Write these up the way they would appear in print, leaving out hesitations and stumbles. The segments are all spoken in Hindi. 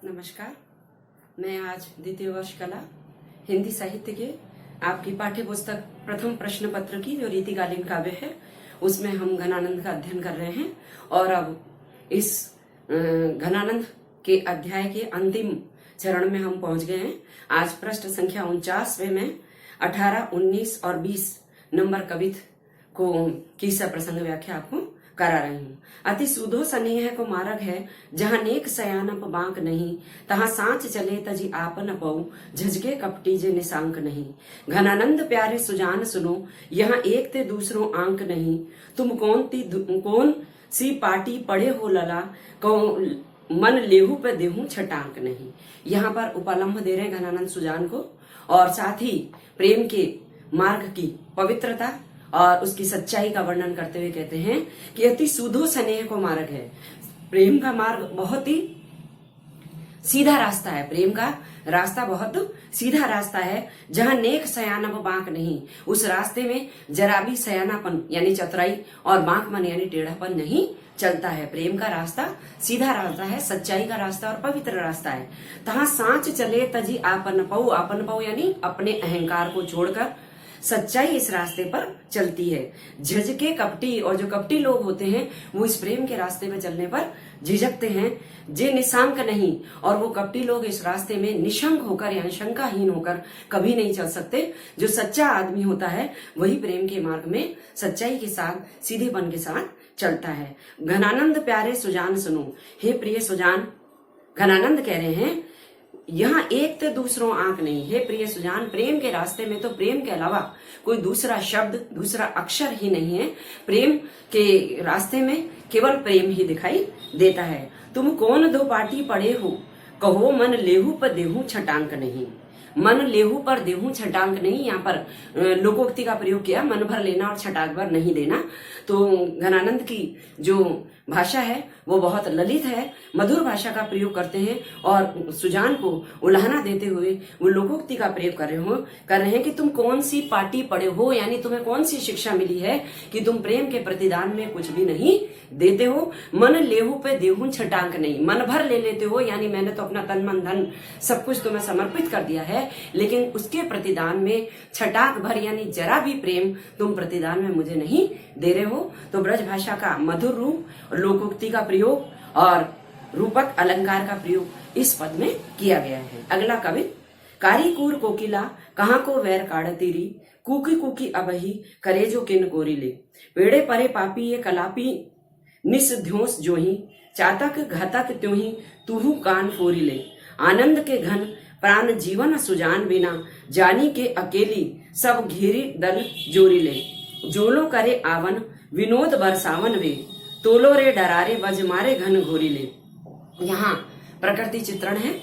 नमस्कार। मैं आज द्वितीय वर्ष कला हिंदी साहित्य के आपकी पाठ्य पुस्तक प्रथम प्रश्न पत्र की जो रीतिकालीन काव्य है उसमें हम घनानंद का अध्ययन कर रहे हैं और अब इस घनानंद के अध्याय के अंतिम चरण में हम पहुंच गए हैं। आज पृष्ठ संख्या 49 में 18, 19 और 20 नंबर कवित को की प्रसंग व्याख्या आपको करा रही हूँ। अति सुधो स्नेह को मार्ग है जहाँ नेक सयानप बांक नहीं, तहाँ सांच चले तजी आपन पऊ, झजके कपटी जे निशांक नहीं। घनानंद प्यारे सुजान सुनो, यहाँ एक ते दूसरों आंक नहीं। तुम कौन सी पार्टी पड़े हो लला, कौन मन लेहू पे देहू छटांक नहीं। यहाँ पर उपलम्भ दे रहे हैं घनानंद सुजान को और साथ ही प्रेम के मार्ग की पवित्रता और उसकी सच्चाई का वर्णन करते हुए कहते हैं कि अति सुधो स्नेह को मार्ग है। प्रेम का मार्ग बहुत ही सीधा रास्ता है। प्रेम का रास्ता बहुत सीधा रास्ता है जहां नेक सयानप बांक नहीं। उस रास्ते में जरा भी सयानापन यानी चतुराई और बांकपन यानी टेढ़ापन नहीं चलता है। प्रेम का रास्ता सीधा रास्ता है, सच्चाई का रास्ता और पवित्र रास्ता है। तहां सांच चले तजी आपन पऊ यानी अपने अहंकार को छोड़कर सच्चाई इस रास्ते पर चलती है। झिझके कपटी, और जो कपटी लोग होते हैं वो इस प्रेम के रास्ते में चलने पर झिझकते हैं। जे निशांक नहीं, और वो कपटी लोग इस रास्ते में निशंक होकर यानी शंकाहीन होकर कभी नहीं चल सकते। जो सच्चा आदमी होता है वही प्रेम के मार्ग में सच्चाई के साथ सीधेपन के साथ चलता है। घनानंद प्यारे सुजान सुनो, हे प्रिय सुजान, घनानंद कह रहे हैं यहाँ एक तो दूसरों आंक नहीं। हे प्रिय सुजान, प्रेम के रास्ते में तो प्रेम के अलावा कोई दूसरा शब्द, दूसरा अक्षर ही नहीं है। प्रेम के रास्ते में केवल प्रेम ही दिखाई देता है। तुम कौन दो पार्टी पड़े हो, कहो मन लेहू पर देहू छटांक नहीं। मन लेहू पर देहू छटांक नहीं, यहाँ पर लोकोक्ति का प्रयोग किया, मन भर लेना और छटाक भर नहीं देना। तो घनानंद की जो भाषा है वो बहुत ललित है, मधुर भाषा का प्रयोग करते हैं और सुजान को उलाहना देते हुए वो लोकोक्ति का प्रयोग कर रहे हैं कि तुम कौन सी पार्टी पड़े हो, यानी तुम्हें कौन सी शिक्षा मिली है कि तुम प्रेम के प्रतिदान में कुछ भी नहीं देते हो। मन लेहू पे देहू छटांक नहीं, मन भर ले लेते हो, यानी मैंने तो अपना तन मन धन सब कुछ तुम्हें समर्पित कर दिया है, लेकिन उसके प्रतिदान में छटाक भर यानी जरा भी प्रेम तुम प्रतिदान में मुझे नहीं दे रहे हो। तो ब्रज भाषा का मधुर रूप, लोकोक्ति का प्रयोग और रूपक अलंकार का प्रयोग इस पद में किया गया है। अगला कवि, कारी कूर कोकिला कहाँ को वैर काढ़ तेरी, कुकी कुकी अबही करे जो किन कोरी ले। पेड़े परे पापी ये कलापी निस ध्योस जोही, चातक घातक त्योही तुहु कान फोरी ले। आनंद के घन प्राण जीवन सुजान बिना, जानी के अकेली सब घेरी दल जोरी ले। जोलो करे आवन विनोद बरसावन वे, तोलो रे डरारे बज मारे घन घोरी ले। यहाँ प्रकृति चित्रण है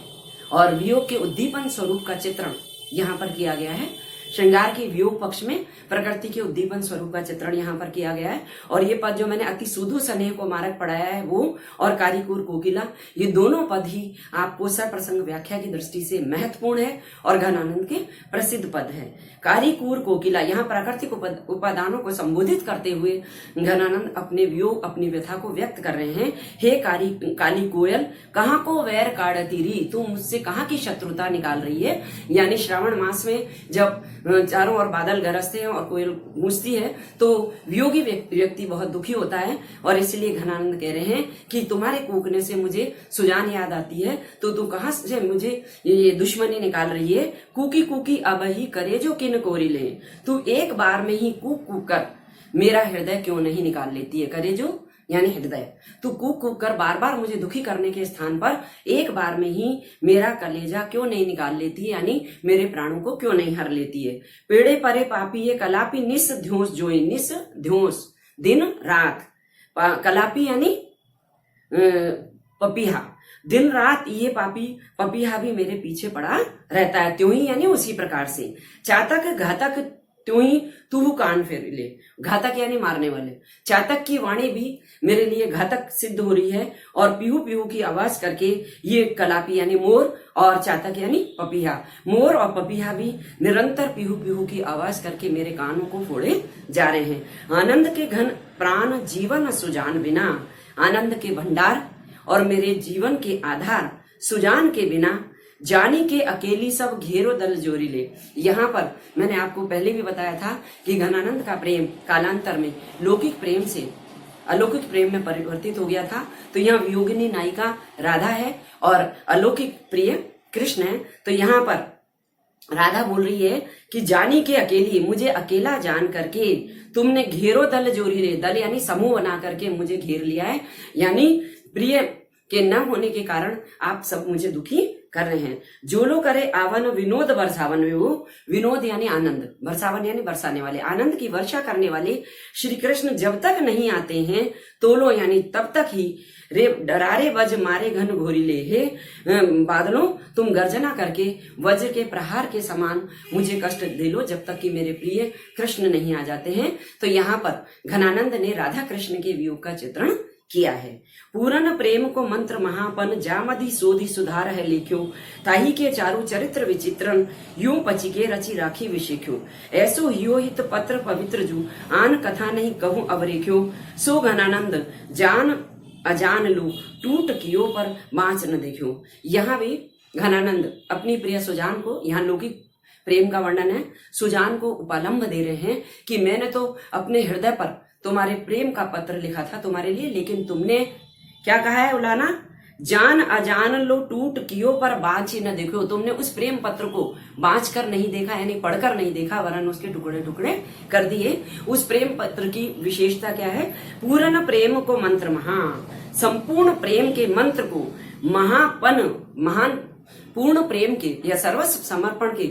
और वियोग के उद्दीपन स्वरूप का चित्रण यहाँ पर किया गया है। श्रृंगार के वियोग पक्ष में प्रकृति के उद्दीपन स्वरूप का चित्रण यहाँ पर किया गया है। और ये पद जो मैंने अति सुधो स्नेह को मार्ग पढ़ाया है वो और कारीकूर कोकिला, ये दोनों पद ही आपको प्रसंग व्याख्या की दृष्टि से महत्वपूर्ण है और घनानंद के प्रसिद्ध पद है। कारीकूर कोकिला, यहाँ प्राकृतिक उपादानों को संबोधित करते हुए घनानंद अपने वियोग, अपनी व्यथा को व्यक्त कर रहे हैं। हे काली कोयल, कहाँ को वैर काढ़ तीरी, तू मुझसे कहाँ की शत्रुता निकाल रही है। यानी श्रावण मास में जब चारों ओर बादल गरजते हैं और कोयल गूंजती है तो वियोगी व्यक्ति बहुत दुखी होता है और इसलिए घनानंद कह रहे हैं कि तुम्हारे कूकने से मुझे सुजान याद आती है, तो तू कहाँ से मुझे ये दुश्मनी निकाल रही है। कुकी कुकी अब ही करे जो किन कोरी ले, तू एक बार में ही कूक कूक कर मेरा हृदय क्यों नहीं निकाल लेती है। करे जो यानी हृदय, तू कूक कूक कर बार बार मुझे दुखी करने के स्थान पर एक बार में ही मेरा कलेजा क्यों नहीं निकाल लेती है, यानी मेरे प्राणों को क्यों नहीं हर लेती है। पेड़े परे पापी ये कलापी निस ध्योस जोई, निस ध्योस दिन रात, कलापी यानी पपीहा, दिन रात ये पापी पपीहा भी मेरे पीछे पड़ा रहता है। त्यों ही यानी उसी प्रकार से। चातक घातक त्यों ही तू कान फेर ले, घातक यानी मारने वाले। चातक की वाणी भी मेरे लिए घातक सिद्ध हो रही है और पीहू पीहू की आवाज करके ये कलापी यानी मोर और चातक यानी पपीहा, मोर और पपीहा भी निरंतर पीहू पीहू की आवाज करके मेरे कानों को फोड़े जा रहे हैं। आनंद के घन प्राण जीवन सुजान बिना, आनंद के भंडार और मेरे जीवन के आधार सुजान के बिना जानी के अकेली सब घेरो दल जोरी ले। यहाँ पर मैंने आपको पहले भी बताया था कि घनानंद का प्रेम कालांतर में लौकिक प्रेम से अलौकिक प्रेम में परिवर्तित हो गया था। तो यहाँ वियोगिनी नायिका राधा है और अलौकिक प्रिय कृष्ण है। तो यहाँ पर राधा बोल रही है कि जानी के अकेली, मुझे अकेला जान करके तुमने घेरो दल जोरी रे, दल यानी समूह बना करके मुझे घेर लिया है, यानी प्रिय के न होने के कारण आप सब मुझे दुखी कर रहे हैं। जो लो करे आवन विनोद बरसावन, वो विनोद यानी आनंद, बरसावन यानी बरसाने वाले, आनंद की वर्षा करने वाले श्री कृष्ण जब तक नहीं आते हैं तोलो यानी तब तक ही रे डरारे वज मारे घन घोरीले, हे बादलों तुम गर्जना करके वज्र के प्रहार के समान मुझे कष्ट दे लो जब तक कि मेरे प्रिय कृष्ण नहीं आ जाते हैं। तो यहाँ पर घनानंद ने राधा कृष्ण के वियोग का चित्रण किया है। पूरन प्रेम को मंत्र महापन जामदी सोधी सुधार है लिख्यो, ताही के चारु चरित्र विचित्रण यूं पचिके रची राखी विशेख्यो, ऐसो हियो हित पत्र पवित्र जू आन कथा नहीं कहूं अवरेख्यो, सो घनानंद जान अजान लो टूट कियो पर बाँच न देखियो। यहाँ भी घनानंद अपनी प्रिय सुजान को, यहाँ लौकिक प्रेम का वर्णन है, सुजान को उपालंब दे रहे हैं कि मैंने तो अपने हृदय पर तुम्हारे प्रेम का पत्र लिखा था तुम्हारे लिए, लेकिन तुमने क्या कहा है उलाना, जान अजान लो टूट कियो पर बाँच न देखो। तुमने उस प्रेम पत्र को बाँच कर नहीं देखा, यानी पढ़कर नहीं देखा, वरन उसके टुकड़े टुकड़े कर दिए। उस प्रेम पत्र की विशेषता क्या है, पूर्ण प्रेम को मंत्र महा, संपूर्ण प्रेम के मंत्र को महापन, महान पूर्ण प्रेम के या सर्वस्व समर्पण के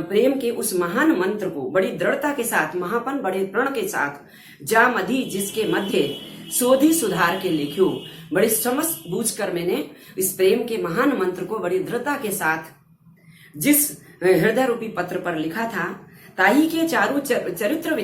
प्रेम के उस महान मंत्र को बड़ी दृढ़ता के साथ, महापन बड़े प्रण के साथ, जा मधी जिसके मध्य सोधी सुधार के लिखियो, बड़ी समझ बूझ कर मैंने इस प्रेम के महान मंत्र को बड़ी दृढ़ता के साथ जिस हृदय रूपी पत्र पर लिखा था, ताही के चारु चरित्र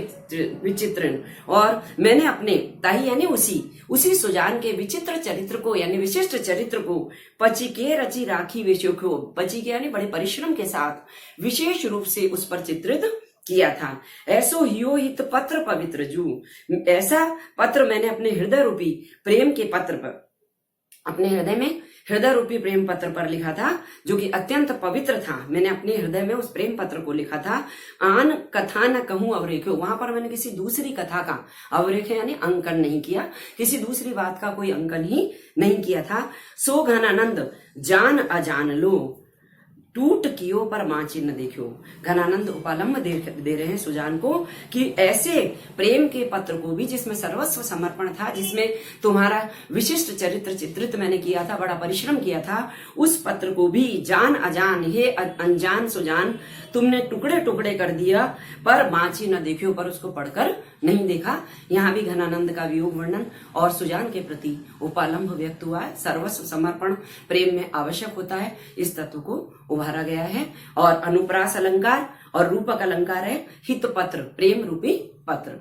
विचित्रण, और मैंने अपने ताही यानी उसी सुजान के विचित्र चरित्र को यानी विशिष्ट चरित्र को पची के रची राखी विषयों को, पची के यानी बड़े परिश्रम के साथ विशेष रूप से उस पर चित्रित किया था। ऐसो हियो हित पत्र पवित्र जू, ऐसा पत्र मैंने अपने हृदय रूपी प्रेम के पत्र पर, अपने हृदय में हृदय रूपी प्रेम पत्र पर लिखा था, जो कि अत्यंत पवित्र था। मैंने अपने हृदय में उस प्रेम पत्र को लिखा था। आन कथा न कहूं अवरेख्यो, वहां पर मैंने किसी दूसरी कथा का अवरेख यानी अंकन नहीं किया, किसी दूसरी बात का कोई अंकन ही नहीं किया था। सो घनानंद जान अजान लो टूट कियो पर माची न देखियो। घनानंद उपालंब दे रहे हैं सुजान को कि ऐसे प्रेम के पत्र को भी, जिसमें सर्वस्व समर्पण था, जिसमें तुम्हारा विशिष्ट चरित्र चित्रित मैंने किया था, बड़ा परिश्रम किया था, उस पत्र को भी जान अजान, हे अनजान सुजान, तुमने टुकड़े टुकड़े कर दिया, पर बाँची न देखियो, पर उसको पढ़कर नहीं देखा। यहाँ भी घनानंद का वियोग वर्णन और सुजान के प्रति उपालंब व्यक्त हुआ है। सर्वस्व समर्पण प्रेम में आवश्यक होता है, इस तत्व को उभारा गया है। और अनुप्रास अलंकार और रूपक अलंकार है हित पत्र, प्रेम रूपी पत्र।